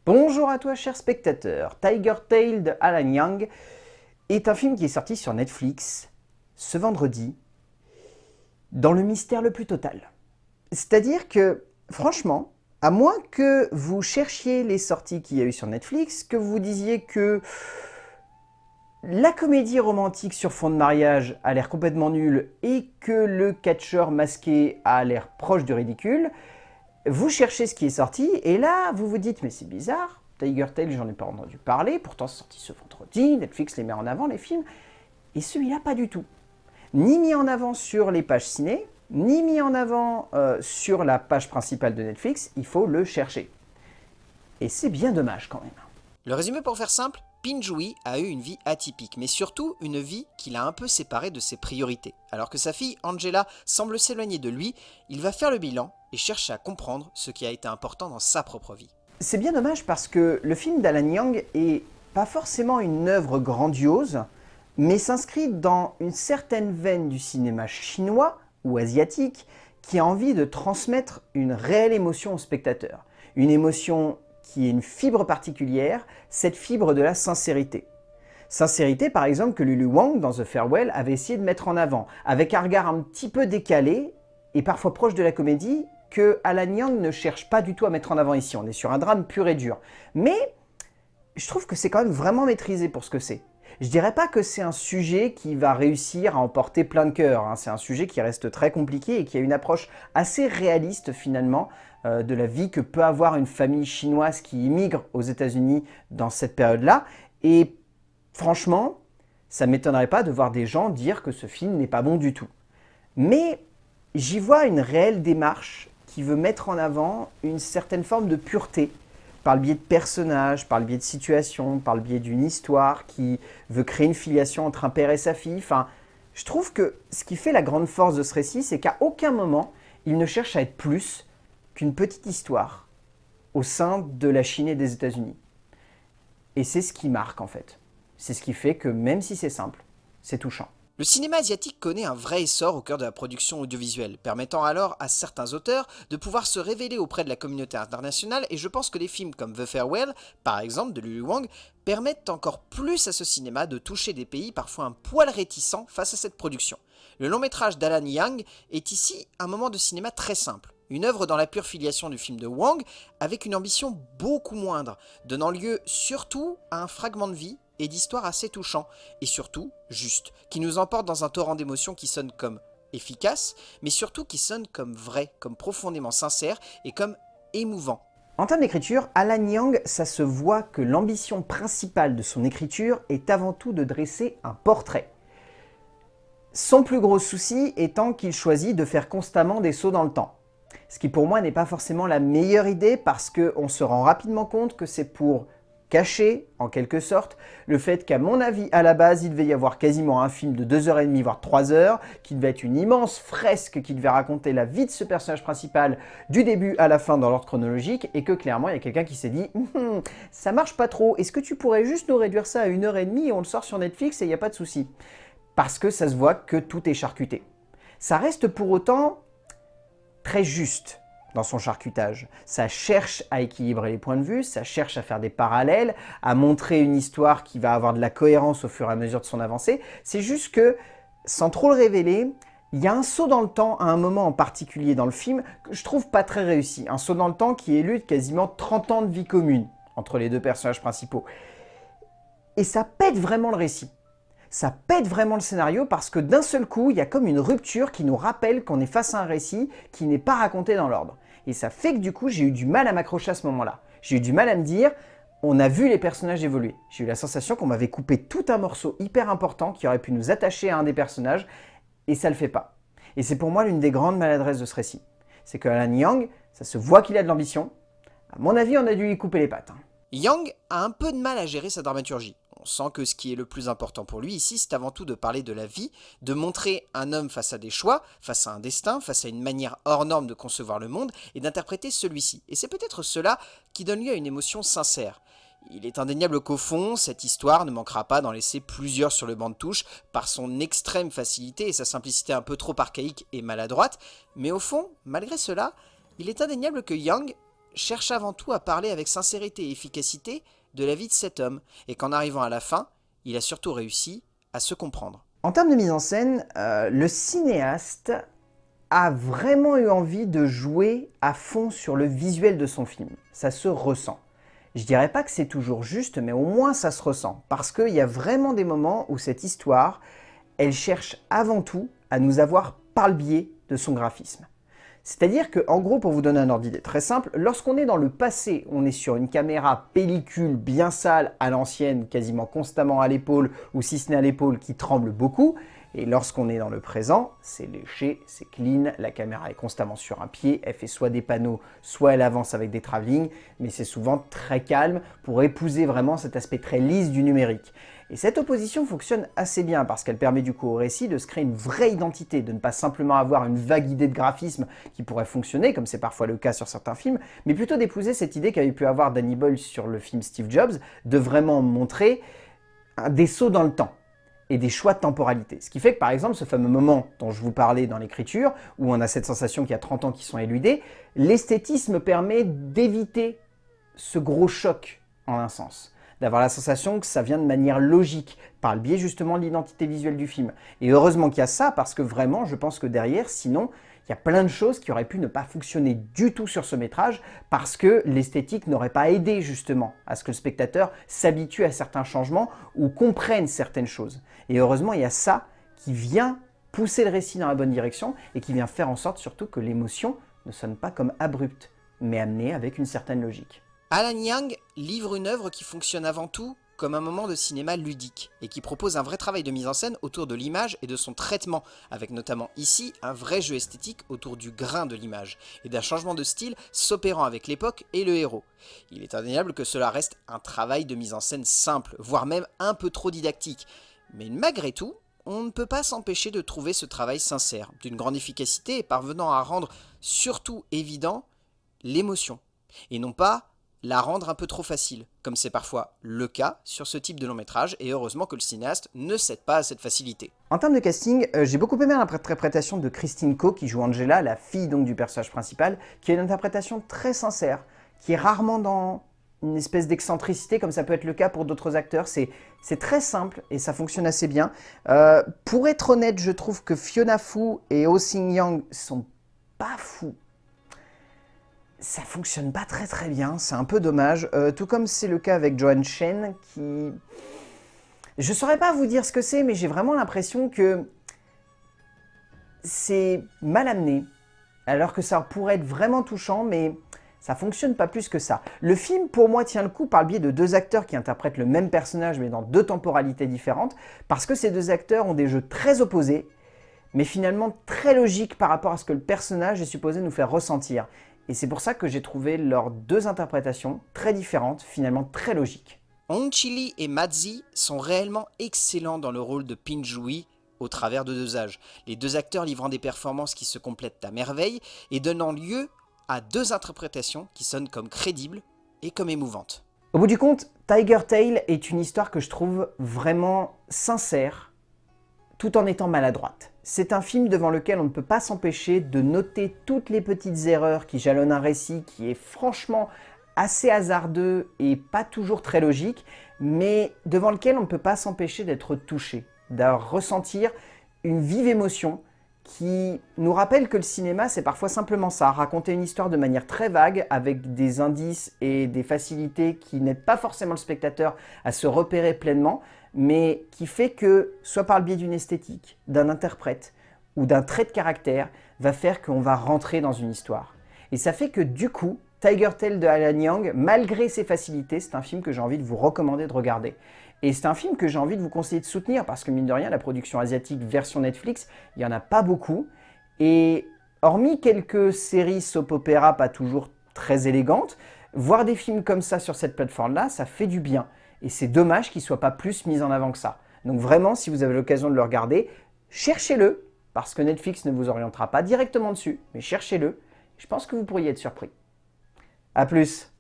Bonjour à toi cher spectateur, Tiger Tail de Alan Young est un film qui est sorti sur Netflix ce vendredi dans le mystère le plus total. C'est-à-dire que franchement, à moins que vous cherchiez les sorties qu'il y a eu sur Netflix, que vous disiez que la comédie romantique sur fond de mariage a l'air complètement nulle et que le catcheur masqué a l'air proche du ridicule, vous cherchez ce qui est sorti et là vous vous dites mais c'est bizarre, Tiger Tail j'en ai pas entendu parler, pourtant c'est sorti ce vendredi, Netflix les met en avant les films, et celui-là pas du tout. Ni mis en avant sur les pages ciné, ni mis en avant sur la page principale de Netflix, il faut le chercher. Et c'est bien dommage quand même. Le résumé pour faire simple, Pinjui a eu une vie atypique, mais surtout une vie qui l'a un peu séparée de ses priorités. Alors que sa fille, Angela, semble s'éloigner de lui, il va faire le bilan et cherche à comprendre ce qui a été important dans sa propre vie. C'est bien dommage parce que le film d'Alan Young est pas forcément une œuvre grandiose, mais s'inscrit dans une certaine veine du cinéma chinois ou asiatique qui a envie de transmettre une réelle émotion au spectateur. Une émotion qui est une fibre particulière, cette fibre de la sincérité. Sincérité, par exemple, que Lulu Wang, dans The Farewell, avait essayé de mettre en avant, avec un regard un petit peu décalé, et parfois proche de la comédie, que Alan Young ne cherche pas du tout à mettre en avant ici. On est sur un drame pur et dur. Mais je trouve que c'est quand même vraiment maîtrisé pour ce que c'est. Je dirais pas que c'est un sujet qui va réussir à emporter plein de cœurs. C'est un sujet qui reste très compliqué et qui a une approche assez réaliste finalement de la vie que peut avoir une famille chinoise qui immigre aux États-Unis dans cette période-là. Et franchement, ça ne m'étonnerait pas de voir des gens dire que ce film n'est pas bon du tout. Mais j'y vois une réelle démarche qui veut mettre en avant une certaine forme de pureté par le biais de personnages, par le biais de situations, par le biais d'une histoire qui veut créer une filiation entre un père et sa fille. Enfin, je trouve que ce qui fait la grande force de ce récit, c'est qu'à aucun moment, il ne cherche à être plus qu'une petite histoire au sein de la Chine et des États-Unis. Et c'est ce qui marque en fait. C'est ce qui fait que même si c'est simple, c'est touchant. Le cinéma asiatique connaît un vrai essor au cœur de la production audiovisuelle, permettant alors à certains auteurs de pouvoir se révéler auprès de la communauté internationale, et je pense que des films comme The Farewell, par exemple de Lulu Wang, permettent encore plus à ce cinéma de toucher des pays parfois un poil réticents face à cette production. Le long métrage d'Alan Young est ici un moment de cinéma très simple, une œuvre dans la pure filiation du film de Wang, avec une ambition beaucoup moindre, donnant lieu surtout à un fragment de vie et d'histoire assez touchant, et surtout juste, qui nous emporte dans un torrent d'émotions qui sonne comme efficace, mais surtout qui sonne comme vrai, comme profondément sincère et comme émouvant. En termes d'écriture, Alan Young, ça se voit que l'ambition principale de son écriture est avant tout de dresser un portrait. Son plus gros souci étant qu'il choisit de faire constamment des sauts dans le temps. Ce qui pour moi n'est pas forcément la meilleure idée parce qu'on se rend rapidement compte que c'est pour cacher, en quelque sorte, le fait qu'à mon avis, à la base, il devait y avoir quasiment un film de 2h30, voire 3 heures, qui devait être une immense fresque qui devait raconter la vie de ce personnage principal du début à la fin dans l'ordre chronologique, et que clairement, il y a quelqu'un qui s'est dit « ça marche pas trop, est-ce que tu pourrais juste nous réduire ça à 1h30 et on le sort sur Netflix et il n'y a pas de souci ?» Parce que ça se voit que tout est charcuté. Ça reste pour autant très juste dans son charcutage. Ça cherche à équilibrer les points de vue, ça cherche à faire des parallèles, à montrer une histoire qui va avoir de la cohérence au fur et à mesure de son avancée. C'est juste que, sans trop le révéler, il y a un saut dans le temps à un moment en particulier dans le film que je trouve pas très réussi. Un saut dans le temps qui élude quasiment 30 ans de vie commune entre les deux personnages principaux. Et ça pète vraiment le récit. Ça pète vraiment le scénario parce que d'un seul coup, il y a comme une rupture qui nous rappelle qu'on est face à un récit qui n'est pas raconté dans l'ordre. Et ça fait que du coup, j'ai eu du mal à m'accrocher à ce moment-là. J'ai eu du mal à me dire, on a vu les personnages évoluer. J'ai eu la sensation qu'on m'avait coupé tout un morceau hyper important qui aurait pu nous attacher à un des personnages, et ça le fait pas. Et c'est pour moi l'une des grandes maladresses de ce récit. C'est que Alan Young, ça se voit qu'il a de l'ambition. À mon avis, on a dû lui couper les pattes. Young a un peu de mal à gérer sa dramaturgie. On sent que ce qui est le plus important pour lui ici, c'est avant tout de parler de la vie, de montrer un homme face à des choix, face à un destin, face à une manière hors norme de concevoir le monde et d'interpréter celui-ci. Et c'est peut-être cela qui donne lieu à une émotion sincère. Il est indéniable qu'au fond, cette histoire ne manquera pas d'en laisser plusieurs sur le banc de touche par son extrême facilité et sa simplicité un peu trop archaïque et maladroite, mais au fond, malgré cela, il est indéniable que Young cherche avant tout à parler avec sincérité et efficacité de la vie de cet homme, et qu'en arrivant à la fin, il a surtout réussi à se comprendre. En termes de mise en scène, le cinéaste a vraiment eu envie de jouer à fond sur le visuel de son film. Ça se ressent. Je dirais pas que c'est toujours juste, mais au moins ça se ressent. Parce qu'il y a vraiment des moments où cette histoire, elle cherche avant tout à nous avoir par le biais de son graphisme. C'est-à-dire que, en gros, pour vous donner un ordre d'idée très simple, lorsqu'on est dans le passé, on est sur une caméra pellicule bien sale à l'ancienne, quasiment constamment à l'épaule, ou si ce n'est à l'épaule, qui tremble beaucoup. Et lorsqu'on est dans le présent, c'est léché, c'est clean, la caméra est constamment sur un pied, elle fait soit des panneaux, soit elle avance avec des travelling, mais c'est souvent très calme pour épouser vraiment cet aspect très lisse du numérique. Et cette opposition fonctionne assez bien parce qu'elle permet du coup au récit de se créer une vraie identité, de ne pas simplement avoir une vague idée de graphisme qui pourrait fonctionner, comme c'est parfois le cas sur certains films, mais plutôt d'épouser cette idée qu'avait pu avoir Danny Boyle sur le film Steve Jobs, de vraiment montrer des sauts dans le temps et des choix de temporalité. Ce qui fait que par exemple ce fameux moment dont je vous parlais dans l'écriture, où on a cette sensation qu'il y a 30 ans qui sont éludés, l'esthétisme permet d'éviter ce gros choc en un sens, d'avoir la sensation que ça vient de manière logique, par le biais justement de l'identité visuelle du film. Et heureusement qu'il y a ça, parce que vraiment je pense que derrière, sinon, il y a plein de choses qui auraient pu ne pas fonctionner du tout sur ce métrage parce que l'esthétique n'aurait pas aidé justement à ce que le spectateur s'habitue à certains changements ou comprenne certaines choses. Et heureusement, il y a ça qui vient pousser le récit dans la bonne direction et qui vient faire en sorte surtout que l'émotion ne sonne pas comme abrupte, mais amenée avec une certaine logique. Alan Yang livre une œuvre qui fonctionne avant tout comme un moment de cinéma ludique, et qui propose un vrai travail de mise en scène autour de l'image et de son traitement, avec notamment ici un vrai jeu esthétique autour du grain de l'image, et d'un changement de style s'opérant avec l'époque et le héros. Il est indéniable que cela reste un travail de mise en scène simple, voire même un peu trop didactique, mais malgré tout, on ne peut pas s'empêcher de trouver ce travail sincère, d'une grande efficacité et parvenant à rendre surtout évident l'émotion, et non pas la rendre un peu trop facile, comme c'est parfois le cas sur ce type de long métrage, et heureusement que le cinéaste ne cède pas à cette facilité. En termes de casting, j'ai beaucoup aimé l'interprétation de Christine Koh, qui joue Angela, la fille donc du personnage principal, qui a une interprétation très sincère, qui est rarement dans une espèce d'excentricité, comme ça peut être le cas pour d'autres acteurs. C'est très simple et ça fonctionne assez bien. Pour être honnête, je trouve que Fiona Fu et Oh Sing-yang sont pas fous. Ça fonctionne pas très bien, c'est un peu dommage, tout comme c'est le cas avec Joan Chen qui... Je saurais pas vous dire ce que c'est, mais j'ai vraiment l'impression que c'est mal amené, alors que ça pourrait être vraiment touchant, mais ça fonctionne pas plus que ça. Le film, pour moi, tient le coup par le biais de deux acteurs qui interprètent le même personnage, mais dans deux temporalités différentes, parce que ces deux acteurs ont des jeux très opposés, mais finalement très logiques par rapport à ce que le personnage est supposé nous faire ressentir. Et c'est pour ça que j'ai trouvé leurs deux interprétations très différentes, finalement très logiques. Hong Chili et Mazzi sont réellement excellents dans le rôle de Pinjui au travers de deux âges, les deux acteurs livrant des performances qui se complètent à merveille et donnant lieu à deux interprétations qui sonnent comme crédibles et comme émouvantes. Au bout du compte, Tiger Tail est une histoire que je trouve vraiment sincère, tout en étant maladroite. C'est un film devant lequel on ne peut pas s'empêcher de noter toutes les petites erreurs qui jalonnent un récit qui est franchement assez hasardeux et pas toujours très logique, mais devant lequel on ne peut pas s'empêcher d'être touché, de ressentir une vive émotion qui nous rappelle que le cinéma, c'est parfois simplement ça, raconter une histoire de manière très vague, avec des indices et des facilités qui n'aident pas forcément le spectateur à se repérer pleinement, mais qui fait que, soit par le biais d'une esthétique, d'un interprète ou d'un trait de caractère, va faire qu'on va rentrer dans une histoire. Et ça fait que du coup, Tiger Tail de Alan Yang, malgré ses facilités, c'est un film que j'ai envie de vous recommander de regarder. Et c'est un film que j'ai envie de vous conseiller de soutenir parce que mine de rien, la production asiatique version Netflix, il n'y en a pas beaucoup. Et hormis quelques séries soap-opéra pas toujours très élégantes, voir des films comme ça sur cette plateforme-là, ça fait du bien. Et c'est dommage qu'il ne soit pas plus mis en avant que ça. Donc vraiment, si vous avez l'occasion de le regarder, cherchez-le, parce que Netflix ne vous orientera pas directement dessus, mais cherchez-le. Je pense que vous pourriez être surpris. A plus!